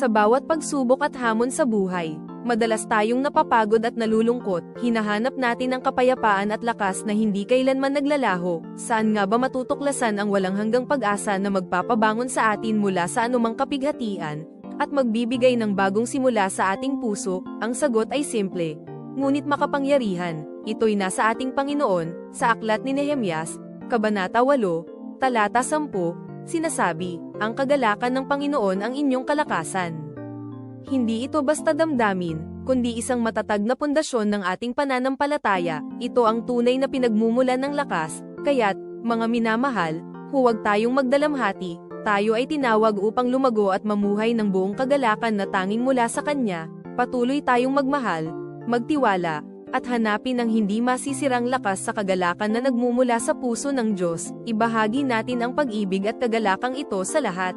Sa bawat pagsubok at hamon sa buhay, madalas tayong napapagod at nalulungkot, hinahanap natin ang kapayapaan at lakas na hindi kailanman naglalaho. Saan nga ba matutuklasan ang walang hanggang pag-asa na magpapabangon sa atin mula sa anumang kapighatian, at magbibigay ng bagong simula sa ating puso? Ang sagot ay simple, ngunit makapangyarihan. Ito'y nasa ating Panginoon. Sa aklat ni Nehemyas, Kabanata 8, Talata 10, sinasabi, ang kagalakan ng Panginoon ang inyong kalakasan. Hindi ito basta damdamin, kundi isang matatag na pundasyon ng ating pananampalataya. Ito ang tunay na pinagmumulan ng lakas. Kaya't, mga minamahal, huwag tayong magdalamhati. Tayo ay tinawag upang lumago at mamuhay ng buong kagalakan na tanging mula sa Kanya. Patuloy tayong magmahal, magtiwala, at hanapin ang hindi masisirang lakas sa kagalakan na nagmumula sa puso ng Diyos. Ibahagi natin ang pag-ibig at kagalakang ito sa lahat.